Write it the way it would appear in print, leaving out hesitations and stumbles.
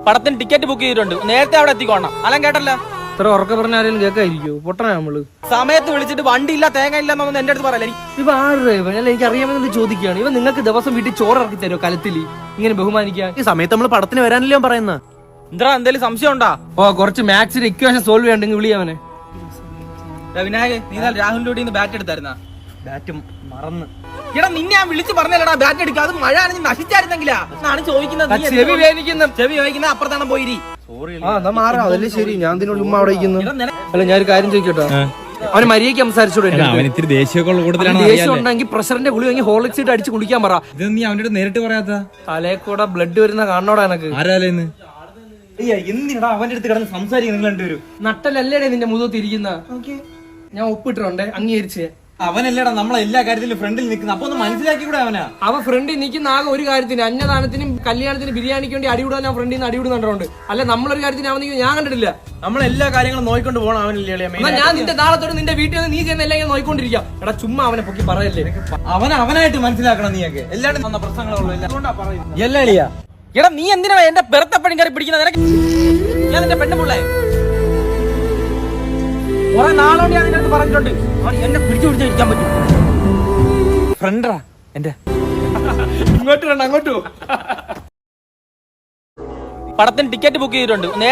പടത്തിന് ticket book ചെയ്തിട്ടുണ്ട്. നേരത്തെ അവിടെ എത്തിക്കോണം. അല്ല കേട്ടല്ല. ഇത്ര ഉറക്കെ പറഞ്ഞ ആരെങ്കിലും കേൾക്കായിരിക്കോ? പൊട്ടനാ നമ്മള്. സമയത്ത് വിളിച്ചിട്ട് വണ്ടി ഇല്ല തേങ്ങ ഇല്ല എന്നൊന്നും എന്റെ അടുത്ത് പറയല്ലേ. ഇപ്പൊ ആരുടെ എനിക്ക് അറിയാമെന്ന് ചോദിക്കുകയാണ്. ഇവ നിങ്ങൾക്ക് ദിവസം വീട്ടിൽ ചോറ് ഇറക്കി തരുമോ കലത്തില് ഇങ്ങനെ ബഹുമാനിക്കാൻ? ഈ സമയത്ത് നമ്മള് പടത്തിന് വരാനല്ലോ പറയുന്ന. എന്താ എന്തേലും സംശയം ഉണ്ടാ? ഓ കുറച്ച് മാത്സിന്റെ ഇക്വേഷൻ സോൾവ് ചെയ്യണ്ടെങ്കിൽ വിളിയവനെ. വിനായക് നീ രാഹുലിന്റെ കൂടെ ബാറ്റ് എടുത്തായിരുന്ന? ബാറ്റും മറന്ന്. എടാ നിന്നെ ഞാൻ വിളിച്ച് പറഞ്ഞല്ലടാ ബാറ്റ് എടുക്കുക. അത് മഴ ആണെങ്കിൽ നശിച്ചായിരുന്നെങ്കിലാ എന്നാണ് ചോദിക്കുന്നത്. ചെവി വേദനിക്കുന്ന ചെവി വായിക്കുന്ന അപ്പുറത്താണ് പോയിരി. മാറാം, അതല്ലേ ശരി. ഞാൻ ഇതിനോട് ഉമ്മ അവിടെ ഇരിക്കുന്നു. അല്ല ഞാനൊരു കാര്യം ചോദിക്കട്ടോ, അവന് മര്യാദയ്ക്ക് സംസാരിച്ചോളൂ. ദേഷ്യം ഉണ്ടെങ്കിൽ പ്രഷറിന്റെ ഗുളി വാങ്ങി ഹോർലിക്സ് ഇട്ട് അടിച്ച് കുളിക്കാൻ പറ. ഇത് നീ അവന്റെ നേരിട്ട് പറയാത്ത? തലേക്കൂടെ ബ്ലഡ് വരുന്ന കാണോടാ എനക്ക്. ആരാലേന്ന് എന്തിനാ അവന്റെ അടുത്ത് കിടന്ന് സംസാരിക്കും നിങ്ങൾ രണ്ടുപേരും? നട്ടലല്ലേടേ നിന്റെ മുഖത്തിരിക്കുന്ന. ഞാൻ ഒപ്പിട്ടിട്ടുണ്ട്, അംഗീകരിച്ച്. അവനല്ലേടാ നമ്മളെ എല്ലാ കാര്യത്തിലും ഫ്രണ്ടിൽ നിൽക്കുന്നത്. അപ്പൊ ഒന്ന് മനസ്സിലാക്കി കൂടെ അവനാ. അവ ഫ്രണ്ടിൽ നിൽക്കുന്ന ആകെ ഒരു കാര്യത്തിന്, അന്നദാനത്തിനും കല്യാണത്തിനും ബിരിയാണിക്ക് വേണ്ടി അടിവിടാൻ ഞാൻ ഫ്രണ്ടിൽ നിന്ന് അടിവിടുന്ന കണ്ടിട്ടുണ്ട്. അല്ല നമ്മളൊരു കാര്യത്തിന് അവൻ ഞാൻ കണ്ടിട്ടില്ല. നമ്മളെല്ലാ കാര്യങ്ങളും നോക്കിക്കൊണ്ട് പോകണം അവനല്ലേ. എന്നാ ഞാൻ നിന്റെ നാളത്തോട് നിന്റെ വീട്ടിൽ നിന്ന് നീ ചെയ്യുന്ന എല്ലാം നോക്കിക്കൊണ്ടിരിക്കാം. എടാ ചുമ്മാ അവനെ പൊക്കി പറയല്ലേ. അവനായിട്ട് മനസ്സിലാക്കണം. നീയൊക്കെ എല്ലാവരും വന്ന പ്രശ്നങ്ങളുള്ളൂ. എടാ നീ എന്തിനാ എന്റെ പെറുത്തപ്പഴം കയറി പിടിക്കുന്നത്? നിനക്ക് ഞാൻ നിന്റെ പെണ്ണു പിള്ളേ കുറെ നാളോടെ ഞാൻ നിന്റെ അടുത്ത് പറഞ്ഞിട്ടുണ്ട്. എന്നെ പിടിച്ചു ഇരിക്കാൻ പറ്റും. ഫ്രണ്ടാ എന്റെ. ഇങ്ങോട്ട് വേണ്ട, അങ്ങോട്ട്. പടത്തിന് ടിക്കറ്റ് ബുക്ക് ചെയ്തിട്ടുണ്ട്.